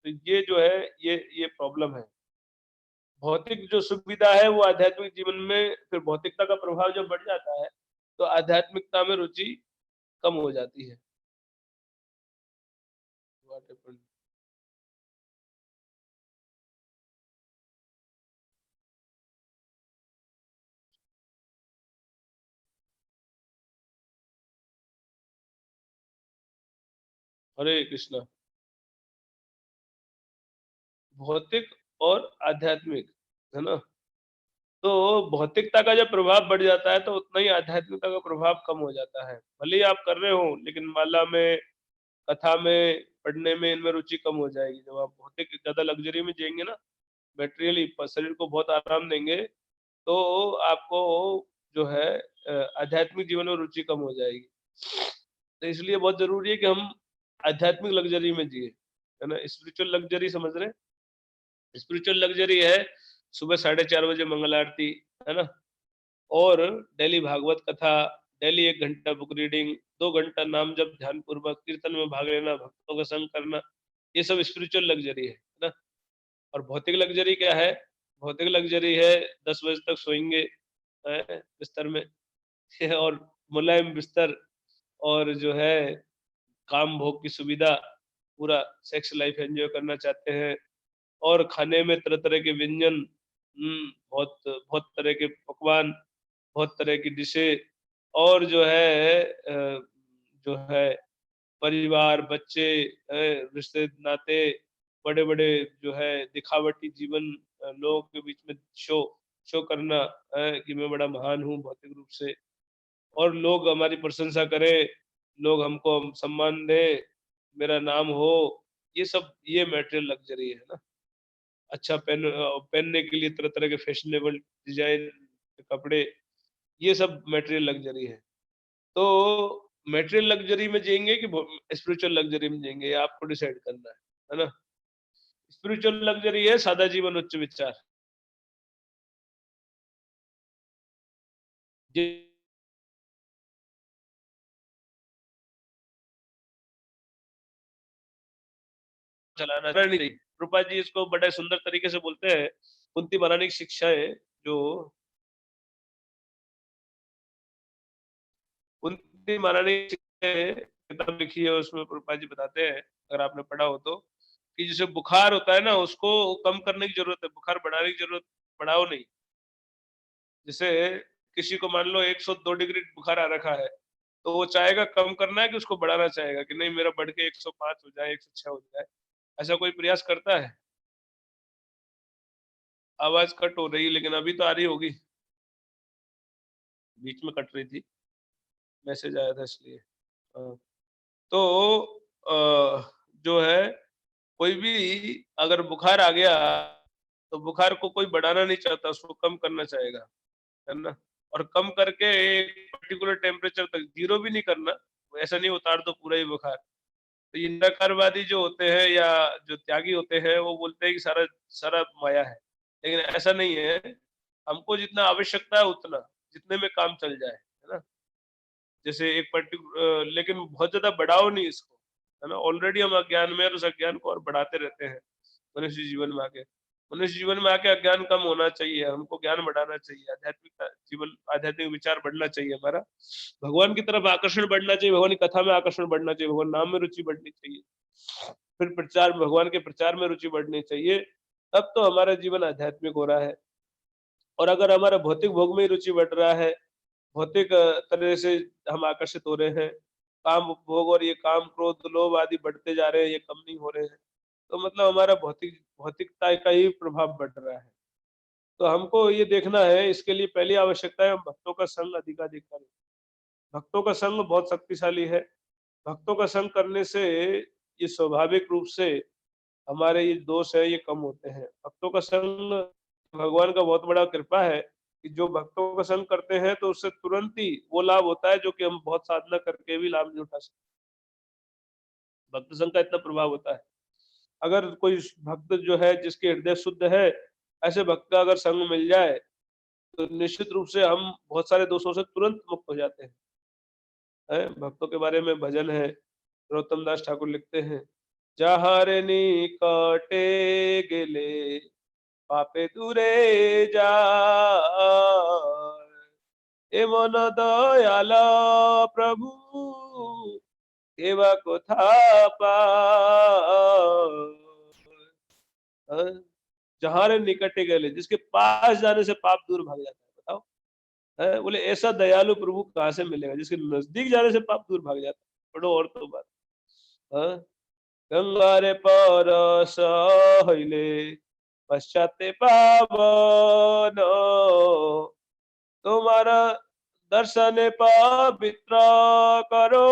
तो ये जो है, ये प्रॉब्लम है। भौतिक जो सुविधा है वो आध्यात्मिक जीवन में, फिर भौतिकता का प्रभाव जब बढ़ जाता है तो आध्यात्मिकता में रुचि कम हो जाती है। What happened? हरे कृष्णा। भौतिक और आध्यात्मिक, है ना। तो भौतिकता का जब प्रभाव बढ़ जाता है तो उतना ही आध्यात्मिकता का प्रभाव कम हो जाता है। भले ही आप कर रहे हो, लेकिन माला में, कथा में, पढ़ने में, इनमें रुचि कम हो जाएगी। जब आप भौतिक ज्यादा लग्जरी में जिएंगे ना, मेटेरियली शरीर को बहुत आराम देंगे, तो आपको जो है आध्यात्मिक जीवन में रुचि कम हो जाएगी। तो इसलिए बहुत जरूरी है कि हम आध्यात्मिक लग्जरी में जिए, है ना। स्पिरिचुअल लग्जरी समझ रहे हैं? स्पिरिचुअल लग्जरी है सुबह 4:30 बजे मंगल आरती, है ना, और डेली भागवत कथा, डेली 1 घंटा बुक रीडिंग, 2 घंटा नाम जप ध्यान पूर्वक, कीर्तन में भाग लेना, भक्तों का संग करना, ये सब स्पिरिचुअल लग्जरी है ना। और भौतिक लग्जरी क्या है? भौतिक लग्जरी है 10 बजे तक सोएंगे बिस्तर में और मुलायम बिस्तर, और जो है काम भोग की सुविधा, पूरा सेक्स लाइफ एंजॉय करना चाहते हैं, और खाने में तरह तरह के व्यंजन, बहुत बहुत तरह के पकवान, बहुत तरह की डिशें, और जो है जो है परिवार, बच्चे, रिश्ते नाते, बड़े बड़े जो है दिखावटी जीवन, लोगों के बीच में शो शो करना, कि मैं बड़ा महान हूँ भौतिक रूप से, और लोग हमारी प्रशंसा करें, लोग हमको सम्मान दें, मेरा नाम हो, ये सब, ये मटेरियल लग्जरी है ना। अच्छा पहनने के लिए तरह तरह के फैशनेबल डिजाइन के कपड़े, ये सब मटेरियल लग्जरी है। तो मटेरियल लग्जरी में जिएंगे कि स्पिरिचुअल लग्जरी में जिएंगे, ये आपको डिसाइड करना है ना। स्पिरिचुअल लग्जरी है सादा जीवन उच्च विचार। ये चलाना नहीं चाहिए। रूपा जी इसको बड़े सुंदर तरीके से बोलते हैं, कुंती महारानी की शिक्षाएं, जो कुंती महारानी की शिक्षाएं किताब लिखी है, उसमें रूपा जी बताते हैं, अगर आपने पढ़ा हो तो, कि जैसे बुखार होता है ना, उसको कम करने की जरूरत है, बुखार बढ़ाने की जरूरत, बढ़ाओ नहीं। जैसे किसी को मान लो 102 डिग्री बुखार आ रखा है, तो वो चाहेगा कम करना है कि उसको बढ़ाना चाहेगा कि नहीं मेरा बढ़ के 105 हो जाए, 106 हो जाए? ऐसा कोई प्रयास करता है? आवाज कट हो रही है, लेकिन अभी तो आ रही होगी। बीच में कट रही थी, मैसेज आया था इसलिए। हाँ। तो जो है, कोई भी अगर बुखार आ गया तो बुखार को कोई बढ़ाना नहीं चाहता, उसको कम करना चाहेगा, है ना। और कम करके एक पर्टिकुलर टेम्परेचर तक, जीरो भी नहीं करना, ऐसा नहीं उतार दो पूरा ही बुखार। तो ये निराकारवादी जो होते हैं या जो त्यागी होते हैं वो बोलते हैं कि सारा सारा माया है, लेकिन ऐसा नहीं है। हमको जितना आवश्यकता है उतना, जितने में काम चल जाए, है ना। जैसे एक लेकिन बहुत ज्यादा बढ़ाओ नहीं इसको, है ना। ऑलरेडी हम अज्ञान में, और उस अज्ञान को और बढ़ाते रहते हैं मनुष्य जीवन में आके। मनुष्य जीवन में आके अज्ञान कम होना चाहिए, हमको ज्ञान बढ़ाना चाहिए, आध्यात्मिक जीवन, आध्यात्मिक विचार बढ़ना चाहिए हमारा, भगवान की तरफ आकर्षण बढ़ना चाहिए, भगवान की कथा में आकर्षण बढ़ना चाहिए, भगवान नाम में रुचि बढ़नी चाहिए, फिर प्रचार, भगवान के प्रचार में रुचि बढ़नी चाहिए। तब तो हमारा जीवन आध्यात्मिक हो रहा है। और अगर हमारा भौतिक भोग में ही रुचि बढ़ रहा है, भौतिक तरह से हम आकर्षित हो रहे हैं, काम भोग और ये काम क्रोध लोभ आदि बढ़ते जा रहे हैं, ये कम नहीं हो रहे हैं, तो मतलब हमारा भौतिकता का ही प्रभाव बढ़ रहा है। तो हमको ये देखना है, इसके लिए पहली आवश्यकता है हम भक्तों का संग अधिकाधिक करें। भक्तों का संग बहुत शक्तिशाली है। भक्तों का संग करने से ये स्वाभाविक रूप से हमारे ये दोष है ये कम होते हैं। भक्तों का संग भगवान का बहुत बड़ा कृपा है कि जो भक्तों का संग करते हैं तो उससे तुरंत ही वो लाभ होता है जो कि हम बहुत साधना करके भी लाभ नहीं उठा सकते। भक्त संग का इतना प्रभाव होता है। अगर कोई भक्त जो है जिसके हृदय शुद्ध है, ऐसे भक्त का अगर संग मिल जाए तो निश्चित रूप से हम बहुत सारे दोषों से तुरंत मुक्त हो जाते हैं। भक्तों के बारे में भजन है, नरोत्तम दास ठाकुर लिखते हैं, যাহারে নিকটে গেলে পাপে দূরে যায় এমন দয়াল প্রভু এবা কোথা पाए। जहारे निकटे गले, जिसके पास जाने से पाप दूर भाग जाता है, बताओ। बोले ऐसा दयालु प्रभु कहाँ से मिलेगा, जिसके नजदीक जाने से पाप दूर भाग जाता है। पढ़ो और तो बात। हाँ? गंगारे परस हইলে पश्चाते पावन तुम्हारा दर्शने पवित्र करो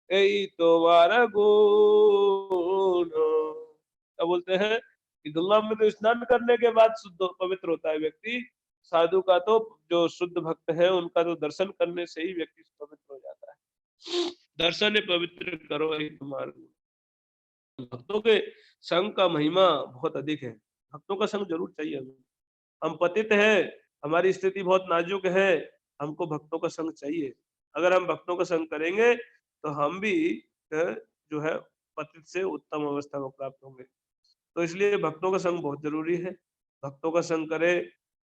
यही तुम्हारा गुण। क्या बोलते हैं कि गंगा में तो स्नान करने के बाद शुद्ध पवित्र होता है व्यक्ति। साधु का तो, जो शुद्ध भक्त है उनका तो दर्शन करने से ही व्यक्ति पवित्र हो जाता है। दर्शन पवित्र करो यही तुम्हारा गुण। भक्तों के संग का महिमा बहुत अधिक है। भक्तों का संग जरूर चाहिए हमें। हम पतित हैं, हमारी स्थिति बहुत नाजुक है, हमको भक्तों का संग चाहिए। अगर हम भक्तों का संग करेंगे तो हम भी जो है पतित से उत्तम अवस्था को प्राप्त होंगे। तो इसलिए भक्तों का संग बहुत जरूरी है। भक्तों का संग करे,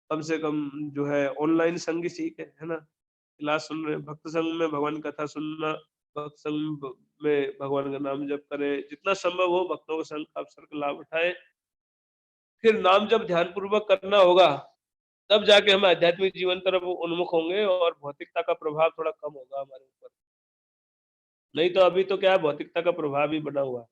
कम से कम जो है ऑनलाइन संग ही ठीक है ना। क्लास सुन रहे, भक्त संग में भगवान कथा सुनना, भक्त संग में भगवान का नाम जप करें, जितना संभव हो भक्तों के संग का अवसर का लाभ उठाएं। फिर नाम जब ध्यान पूर्वक करना होगा तब जाके हम आध्यात्मिक जीवन तरफ उन्मुख होंगे और भौतिकता का प्रभाव थोड़ा कम होगा हमारे ऊपर। नहीं तो अभी तो क्या है, भौतिकता का प्रभाव ही बना हुआ है।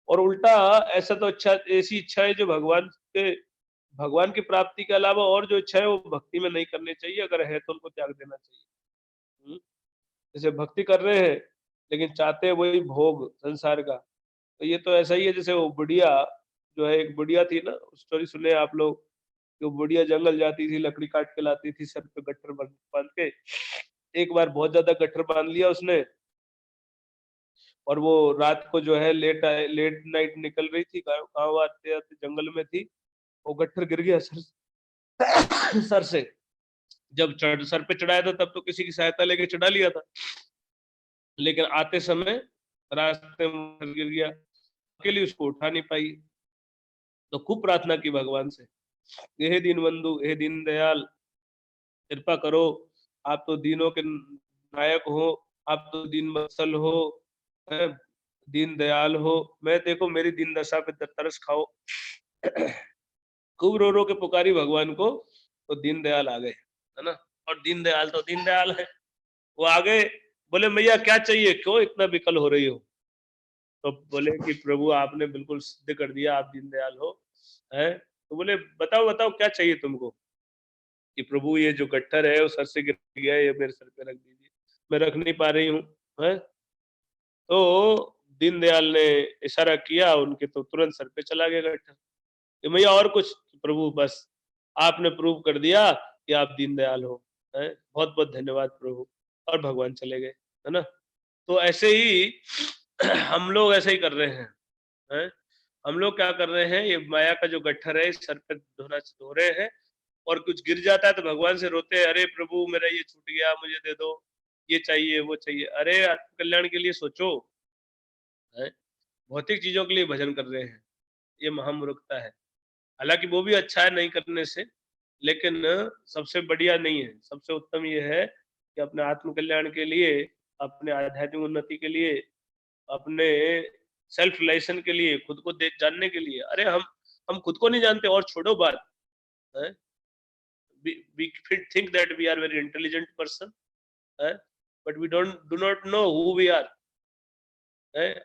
और उल्टा ऐसा तो ऐसी इच्छाएं जो भगवान की प्राप्ति के अलावा और जो इच्छा है वो भक्ति में नहीं करनी चाहिए, अगर है तो उनको त्याग देना चाहिए। जैसे भक्ति कर रहे हैं लेकिन चाहते हैं वही भोग संसार का, तो ये तो ऐसा ही है जैसे वो बुढ़िया जो है, एक बुढ़िया थी ना, स्टोरी सुने आप लोग, जो बुढ़िया जंगल जाती थी, लकड़ी काट के लाती थी, सर पे गट्ठर बांध के। एक बार बहुत ज्यादा गट्ठर बांध लिया उसने, और वो रात को जो है लेट नाइट निकल रही थी, गाँव आते आते जंगल में थी, वो गट्ठर गिर गया सर से। जब सर पे चढ़ाया था तब तो किसी की सहायता लेके चढ़ा लिया था, लेकिन आते समय रास्ते में गिर गया, अकेले उसको उठा नहीं पाई। तो खूब प्रार्थना की भगवान से, हे दीनबंधु, हे दीन दयाल, कृपा करो, आप तो दीनों के नायक हो, आप तो दीन वत्सल हो, दीन दयाल हो, मैं देखो मेरी दीन दशा पे तरस खाओ। खूब रो रो के पुकारी भगवान को, तो दीन दयाल आ गए, है ना। और दीन दयाल तो दीन दयाल है, वो आ गए, बोले मैया क्या चाहिए, क्यों इतना विकल हो रही हो। तो बोले कि प्रभु आपने बिल्कुल सिद्ध कर दिया, आप दीन दयाल हो, है। तो बोले बताओ बताओ क्या चाहिए तुमको। कि प्रभु ये जो गट्ठर है वो सर से गिर गया है, ये मेरे सर पे रख दीजिए, मैं रख नहीं पा रही हूँ, है। तो दीनदयाल ने इशारा किया, उनके तो तुरंत सर पे चला गया गट्ठर। कि भैया और कुछ, प्रभु बस आपने प्रूव कर दिया कि आप दीनदयाल हो, है, बहुत बहुत धन्यवाद प्रभु। और भगवान चले गए, है ना। तो ऐसे ही हम लोग ऐसे ही कर रहे हैं। हम लोग क्या कर रहे हैं, ये माया का जो गट्ठर है इस सर पे धो रहे हैं, और कुछ गिर जाता है तो भगवान से रोते हैं, अरे प्रभु मेरा ये छूट गया, मुझे दे दो, ये चाहिए वो चाहिए। अरे आत्म कल्याण के लिए सोचो। है? भौतिक चीजों के लिए भजन कर रहे हैं, ये महामूर्खता है। हालांकि वो भी अच्छा है नहीं करने से, लेकिन सबसे बढ़िया नहीं है। सबसे उत्तम ये है कि अपने आत्म कल्याण के लिए, अपने आध्यात्मिक उन्नति के लिए, अपने सेल्फ रिलेशन के लिए, खुद को देख जानने के लिए। अरे हम खुद को नहीं जानते, और छोड़ो बात है। we think that we are very intelligent person, but we do not know who we are।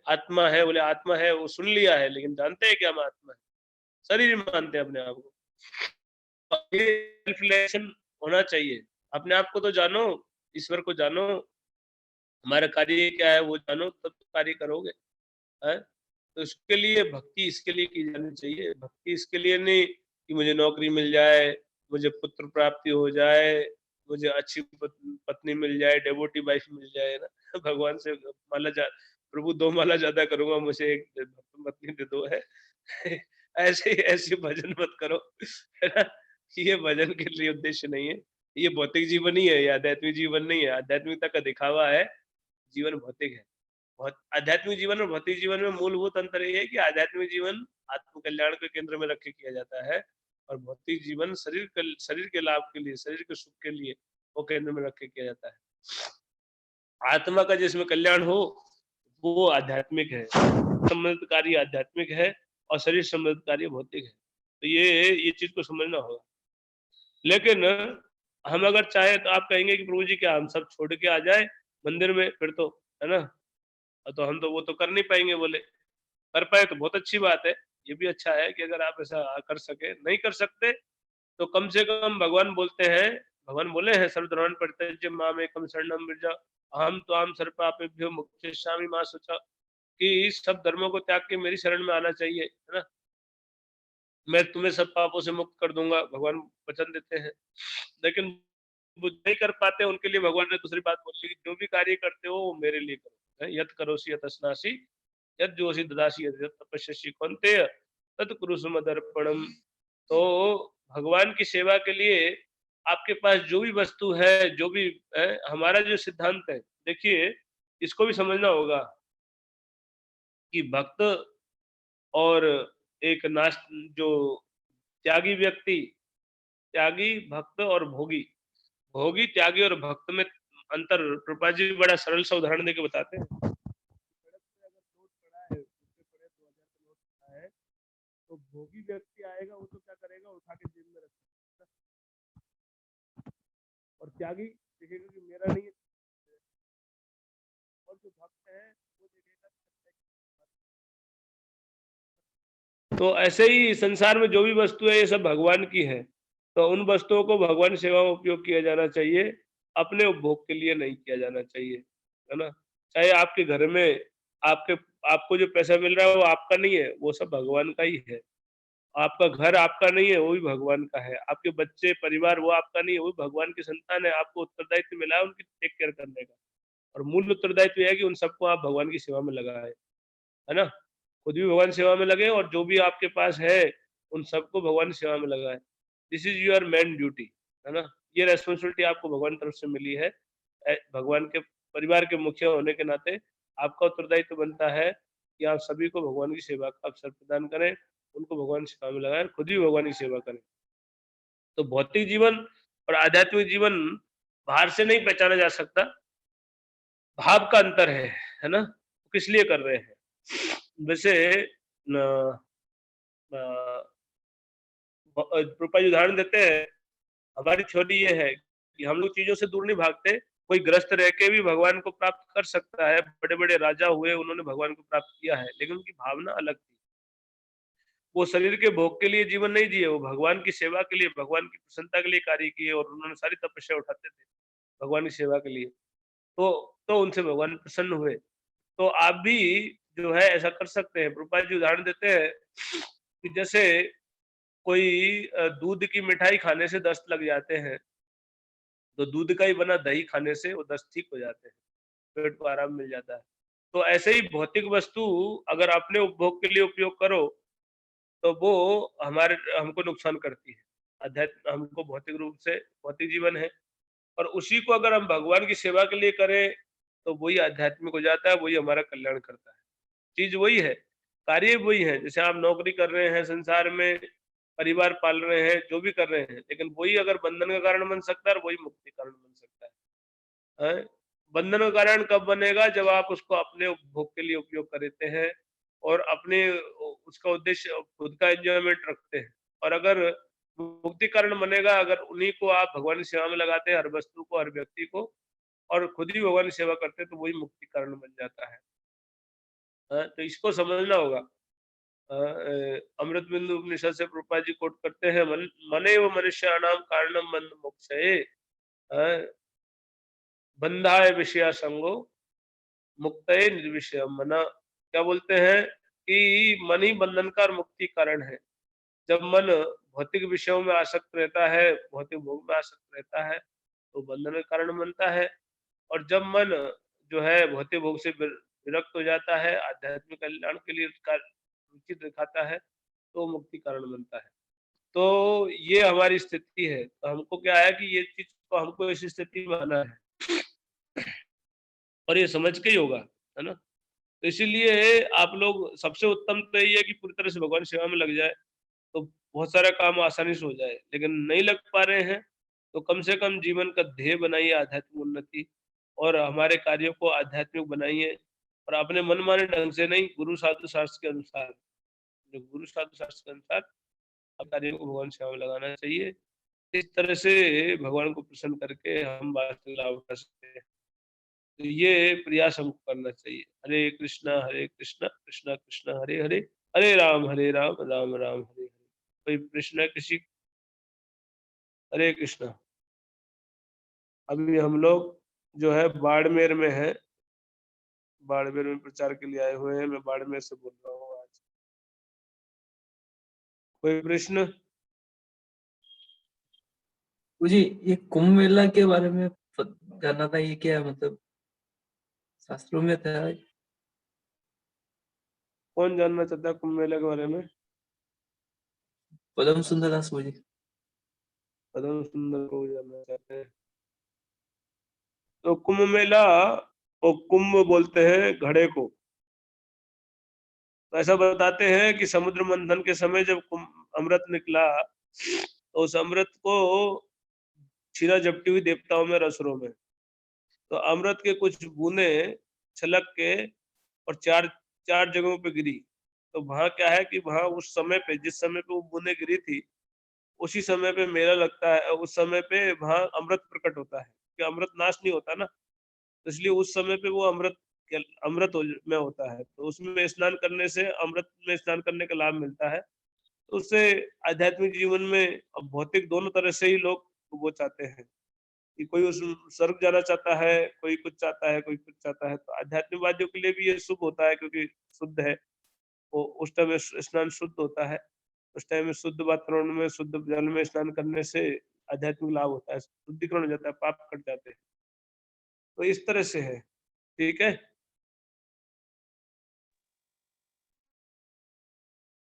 आत्मा है, बोले आत्मा है, वो सुन लिया है, लेकिन जानते हैं क्या हम आत्मा है? शरीर मानते हैं अपने आप को। ये सेल्फ रिलेशन होना चाहिए। अपने आप को तो जानो, ईश्वर को जानो, हमारा कार्य क्या है वो जानो, तब तो कार्य करोगे। है? तो इसके लिए भक्ति इसके लिए की जानी चाहिए। भक्ति इसके लिए नहीं कि मुझे नौकरी मिल जाए, मुझे पुत्र प्राप्ति हो जाए, मुझे अच्छी पत्नी मिल जाए, डेवोटी वाइफ मिल जाए ना। भगवान से माला जा प्रभु 2 माला ज्यादा करूंगा, मुझे 1 पत्नी दे दो। है ऐसे भजन मत करो, है ना। ये भजन के लिए उद्देश्य नहीं है। ये भौतिक जीवन ही है, ये आध्यात्मिक जीवन नहीं है। आध्यात्मिकता का दिखावा है, जीवन भौतिक है। बहुत आध्यात्मिक जीवन और भौतिक जीवन में मूलभूत अंतर ये है कि आध्यात्मिक जीवन आत्म कल्याण के केंद्र में रख के किया जाता है, और भौतिक जीवन शरीर के लाभ के लिए, शरीर के सुख के लिए वो केंद्र में रख के किया जाता है। आत्मा का जिसमें कल्याण हो वो आध्यात्मिक है, संबंधित कार्य आध्यात्मिक है, और शरीर संबंधित कार्य भौतिक है। तो ये चीज को समझना होगा। लेकिन हम अगर चाहे तो आप कहेंगे कि प्रभु जी क्या हम सब छोड़ के आ जाए मंदिर में, फिर तो है ना, तो हम तो वो तो कर नहीं पाएंगे। बोले कर पाए तो बहुत अच्छी बात है। ये भी अच्छा है कि अगर आप ऐसा कर सके। नहीं कर सकते तो कम से कम भगवान बोलते हैं, भगवान बोले हैं, सर्वधर्मान् परित्यज्य मामेकं शरणं व्रज अहम त्वां सर्वपापेभ्यो मोक्षयिष्यामि मा शुचः, कि सब धर्मों को त्याग के मेरी शरण में आना चाहिए, है ना। मैं तुम्हें सब पापों से मुक्त कर दूंगा, भगवान वचन देते हैं। लेकिन वो नहीं कर पाते, उनके लिए भगवान ने दूसरी बात बोली कि जो भी कार्य करते हो वो मेरे लिए करो। यत् करोसि यत् अश्नासि यत् जोषि ददासि यत् तपस्यसि कौन्तेय तत् कुरुषु मदर्पणम्। तो भगवान की सेवा के लिए आपके पास जो भी वस्तु है, जो भी है, हमारा जो सिद्धांत है, देखिए इसको भी समझना होगा कि भक्त और एक नाश जो त्यागी व्यक्ति, त्यागी भक्त और भोगी, भोगी त्यागी और भक्त में अंतर कृपा जी बड़ा सरल सा उदाहरण देके बताते हैं। सड़क पे अगर नोट पड़ा है, उसके पड़े 2000 का नोट पड़ा है, तो भोगी व्यक्ति आएगा, वो तो क्या करेगा, उठा के जेब में रखेगा। और त्यागी देखेगा कि मेरा नहीं है। और जो भक्त है वो देखेगा। तो ऐसे ही संसार में जो भी वस्तु है ये सब भगवान की है, तो उन वस्तुओं को भगवान सेवा में उपयोग किया जाना चाहिए, अपने उपभोग के लिए नहीं किया जाना चाहिए, है ना। चाहे आपके घर में आपके आपको जो पैसा मिल रहा है वो आपका नहीं है, वो सब भगवान का ही है। आपका घर आपका नहीं है, वो भी भगवान का है। आपके बच्चे परिवार वो आपका नहीं है, वो भी भगवान की संतान है। आपको उत्तरदायित्व मिला है उनकी टेक केयर करने का, और मूल उत्तरदायित्व है कि उन सबको आप भगवान की सेवा में लगाए, है ना। खुद भी भगवान सेवा में लगे, और जो भी आपके पास है उन सबको भगवान सेवा में लगाए। This is your main duty, है ना। ये रेस्पॉन्सिबिलिटी आपको भगवान तरफ से मिली है। भगवान के परिवार के मुखिया होने के नाते आपका उत्तरदायित्व बनता है कि आप सभी को भगवान की सेवा का अवसर प्रदान करें, उनको भगवान की सेवा में लगाएं, खुद भी भगवान की सेवा करें। तो भौतिक जीवन और आध्यात्मिक जीवन बाहर से नहीं पहचाना जा सकता, भाव का अंतर है ना। किस लिए कर रहे हैं। वैसे रूपा जी उदाहरण देते हैं, हमारी थ्योरी ये है कि हम लोग चीजों से दूर नहीं भागते। कोई ग्रस्त रह के भी भगवान को प्राप्त कर सकता है। बड़े बड़े राजा हुए, उन्होंने भगवान को प्राप्त किया है, लेकिन उनकी भावना अलग थी। वो शरीर के भोग के लिए जीवन नहीं जिए, वो भगवान की सेवा के लिए, भगवान की प्रसन्नता के लिए कार्य किए, और उन्होंने सारी तपस्या उठाते थे भगवान की सेवा के लिए। तो उनसे भगवान प्रसन्न हुए। तो आप भी जो है ऐसा कर सकते हैं। प्रभुपाद जी उदाहरण देते हैं कि जैसे कोई दूध की मिठाई खाने से दस्त लग जाते हैं, तो दूध का ही बना दही खाने से वो दस्त ठीक हो जाते हैं। पेट को आराम मिल जाता है। तो ऐसे ही भौतिक वस्तु अगर अपने उपभोग के लिए उपयोग करो तो वो हमारे हमको नुकसान करती है। अध्यात्म हमको भौतिक रूप से भौतिक जीवन है और उसी को अगर हम भगवान की सेवा के लिए करें तो वही आध्यात्मिक हो जाता है, वही हमारा कल्याण करता है। चीज वही है, कार्य वही है। जैसे आप नौकरी कर रहे हैं, संसार में परिवार पाल रहे हैं, जो भी कर रहे हैं, लेकिन वही अगर बंधन का कारण बन सकता है और वही मुक्ति का कारण बन सकता है। हैं? बंधन का कारण कब बनेगा? जब आप उसको अपने उपभोग के लिए उपयोग करते हैं और अपने उसका उद्देश्य खुद का एंजॉयमेंट रखते हैं। और अगर मुक्ति कारण बनेगा अगर उन्हीं को आप भगवान की सेवा में लगाते हैं, हर वस्तु को, हर व्यक्ति को, और खुद ही भगवान की सेवा करते हैं, तो वही मुक्ति कारण बन जाता है। तो इसको समझना होगा। अमृत बिंदु उपनिषद से प्रभुपाद जी कोट करते हैं, मनेव मनुष्याणाम कारणम बंध मोक्षये बंधाय विषया संगो मुक्तये निर्विषय मना। क्या बोलते हैं कि मन ही बंधन का और मुक्ति कारण है। जब मन भौतिक विषयों में आसक्त रहता है, भौतिक भोग में आसक्त रहता है, तो बंधन का कारण बनता है। और जब मन जो है भौतिक भोग से विरक्त हो जाता है, आध्यात्मिक कल्याण के लिए उसका रुचि दिखाता है, तो मुक्ति कारण बनता है। तो ये हमारी स्थिति है। तो हमको क्या है कि ये चीज को हमको इस स्थिति में आना है और ये समझ के ही होगा, है ना। तो इसीलिए आप लोग, सबसे उत्तम तो यही है कि पूरी तरह से भगवान सेवा में लग जाए, तो बहुत सारा काम आसानी से हो जाए। लेकिन नहीं लग पा रहे हैं तो कम से कम जीवन का ध्येय बनाइए आध्यात्मिक उन्नति, और हमारे कार्यों को आध्यात्मिक बनाइए, और अपने मनमाने ढंग से नहीं, गुरु साधु शास्त्र के अनुसार, जो गुरु साधु शास्त्र के अनुसार अब कार्यों को भगवान सेवा में लगाना चाहिए। इस तरह से भगवान को प्रसन्न करके हम वास्तविक लाभ उठा सकते हैं। तो ये प्रयास हमको करना चाहिए। हरे कृष्णा कृष्णा कृष्णा हरे हरे, हरे राम राम राम हरे हरे। कोई प्रश्न है किसी? हरे कृष्णा। अभी हम लोग जो है बाड़मेर में है, बाड़मेर में प्रचार के लिए आए हुए हैं। मैं बाड़मेर से बोल रहा हूँ आज। कोई प्रश्न? मुझे ये कुंभ मेला के बारे में जानना था, ये क्या मतलब शास्त्रों में था? कौन जानना चाहता है कुंभ मेले के बारे में? पदम सुंदर दास मुझे। पदम सुंदर को जानना चाहते हैं? तो कुंभ मेला, वो कुंभ बोलते हैं घड़े को। तो ऐसा बताते हैं कि समुद्र मंथन के समय जब अमृत निकला, तो उस अमृत को छीना झपटी हुई देवताओं में, रसरों में, तो अमृत के कुछ बूंदे छलक के और चार चार जगहों पे गिरी। तो वहां क्या है कि वहां उस समय पे, जिस समय पे वो बूंदे गिरी थी, उसी समय पे मेला लगता है। उस समय पे वहां अमृत प्रकट होता है, कि अमृत नाश नहीं होता ना, तो इसलिए उस समय पे वो में होता है। तो उसमें स्नान करने से, अमृत में स्नान करने का लाभ मिलता है। तो उससे आध्यात्मिक जीवन में, अब भौतिक दोनों तरह से ही लोग वो चाहते हैं कि कोई उस स्वर्ग जाना चाहता है, कोई कुछ चाहता है, कोई कुछ चाहता है। तो आध्यात्मिकवादियों के लिए भी ये शुभ होता है, क्योंकि शुद्ध है वो। उस टाइम में स्नान शुद्ध होता है। उस टाइम में शुद्ध वातावरण में, शुद्ध जल में स्नान करने से आध्यात्मिक लाभ होता है, शुद्धिकरण हो जाता है, पाप कट जाते हैं। तो इस तरह से है। ठीक है।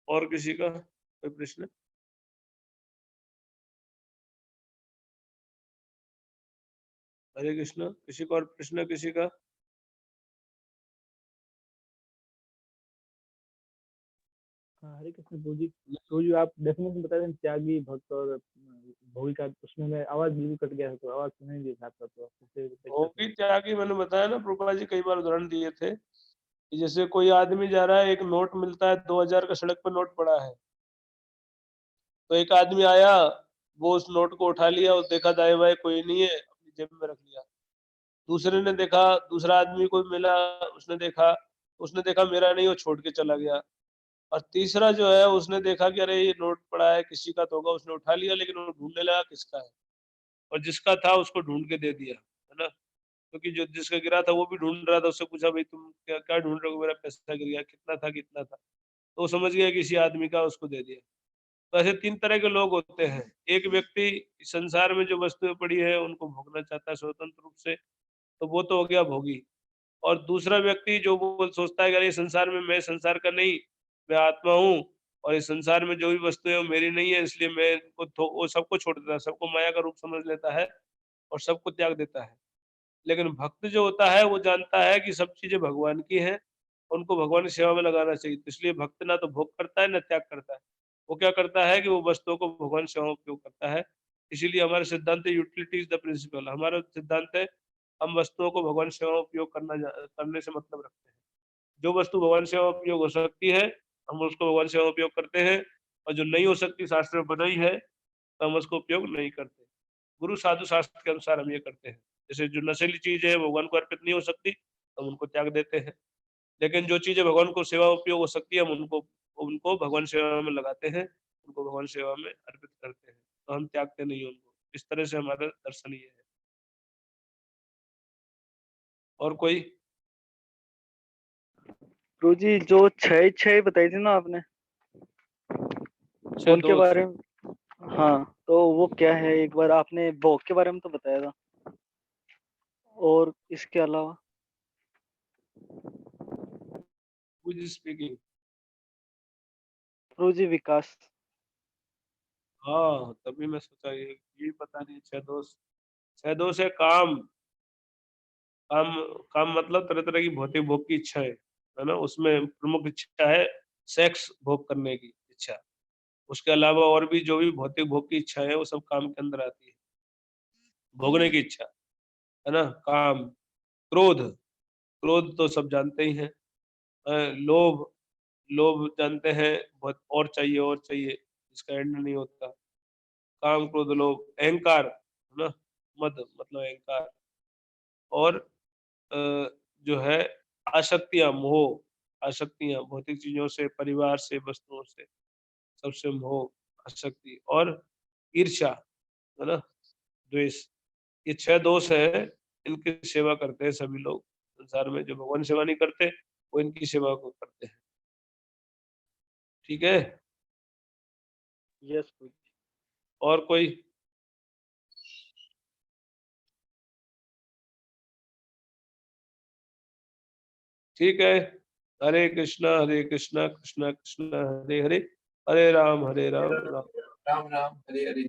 और किसी का कोई प्रश्न? हरे कृष्ण। किसी का और प्रश्न? किसी का? हाँ, हरे कृष्ण प्रभु जी। तो जो आप डेफिनेशन बता रहे हैं त्यागी, भक्त और भोगी का, उसमें मैं आवाज बिल्कुल कट गया था, तो आवाज सुनाई नहीं था आपका, तो आप फिर से repeat कर भोगी सकते त्यागी मैंने बताया ना, प्रभुपाद जी कई बार उदाहरण दिए थे कि जैसे कोई आदमी जा रहा है, एक नोट मिलता है 2000 का, सड़क पर नोट पड़ा है, तो एक आदमी आया, वो उस नोट को उठा लिया और देखा दाएं बाएं कोई नहीं है, अपनी जेब में रख लिया। दूसरे ने देखा, दूसरा आदमी को मिला, उसने देखा मेरा नहीं, वो छोड़ के चला गया। और तीसरा जो है, उसने देखा कि अरे ये नोट पड़ा है, किसी का तो होगा, उसने उठा लिया, लेकिन वो ढूंढने लगा किसका है, और जिसका था उसको ढूंढ के दे दिया, है ना। क्योंकि जो जिसका गिरा था वो भी ढूंढ रहा था, उससे पूछा भाई तुम क्या क्या ढूंढ रहे हो, मेरा पैसा गिर गया, कितना था, कितना था, तो वो समझ गया किसी आदमी का, उसको दे दिया। तो ऐसे तीन तरह के लोग होते हैं। एक व्यक्ति संसार में जो वस्तुएं पड़ी है उनको भोगना चाहता है स्वतंत्र रूप से, तो वो तो हो गया भोगी। और दूसरा व्यक्ति जो वो सोचता है कि अरे संसार में, मैं संसार का नहीं, मैं आत्मा हूँ और इस संसार में जो भी वस्तुएं वो मेरी नहीं है, इसलिए मैं वो सबको छोड़ देता है, सबको माया का रूप समझ लेता है और सबको त्याग देता है। लेकिन भक्त जो होता है वो जानता है कि सब चीजें भगवान की हैं, उनको भगवान की सेवा में लगाना चाहिए। तो इसलिए भक्त ना तो भोग करता है ना त्याग करता है। वो क्या करता है कि वो वस्तुओं को भगवान सेवा में उपयोग करता है। इसीलिए हमारा सिद्धांत है यूटिलिटी इज द प्रिंसिपल। हमारा सिद्धांत है हम वस्तुओं को भगवान सेवा में उपयोग करने से मतलब रखते हैं। जो वस्तु भगवान सेवा में उपयोग हो सकती है हम उसको भगवान सेवा में उपयोग करते हैं, और जो नहीं हो सकती शास्त्र में बनाई है तो हम उसको उपयोग नहीं करते। गुरु साधु शास्त्र के अनुसार हम ये करते हैं। जैसे जो नशीली चीज है भगवान को अर्पित नहीं हो सकती तो हम उनको त्याग देते हैं, लेकिन जो चीजें भगवान को सेवा उपयोग हो सकती है हम उनको उनको भगवान सेवा में लगाते हैं, उनको भगवान सेवा में अर्पित करते हैं, तो हम त्यागते नहीं हैं उनको। इस तरह से हमारा दर्शन ये है। और कोई? गुरु जी जो छह छह बताई थी ना आपने, छह उनके दोष। बारे में, हाँ तो वो क्या है? एक बार आपने भोग के बारे में तो बताया था, और इसके अलावा? Who is speaking? गुरु जी विकास। हाँ, तभी मैं सोचा ये पता नहीं। छह दोष है काम। काम काम मतलब तरह तरह की भौतिक भोग की इच्छा है ना। उसमें प्रमुख इच्छा है सेक्स भोग करने की इच्छा। उसके अलावा और भी जो भी भौतिक भोग की इच्छा है वो सब काम के अंदर आती है। भोगने की इच्छा है ना, काम। क्रोध, क्रोध तो सब जानते ही हैं। लोभ, लोभ जानते हैं, बहुत और चाहिए, इसका एंड नहीं होता। काम क्रोध लोभ। अहंकार है ना, मद मतलब अहंकार। और जो है आसक्तियां, मोह, आसक्तियां भौतिक चीजों से, परिवार से, वस्तुओं से, सबसे मोह, आसक्ति। और ईर्ष्या है ना, द्वेष। ये छह दोष है, इनकी सेवा करते हैं सभी लोग संसार में। जो भगवान सेवा नहीं करते वो इनकी सेवा को करते हैं। ठीक है। यस गुरु जी। और कोई? ठीक है। हरे कृष्णा कृष्णा कृष्णा हरे हरे, हरे राम राम। राम राम हरे हरे।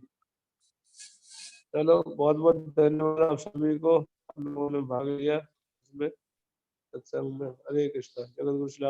चलो, बहुत बहुत धन्यवाद आप सभी को, हम लोगों ने भाग लिया इसमें, सत्संग में। हरे कृष्णा। जगत गुरु श्री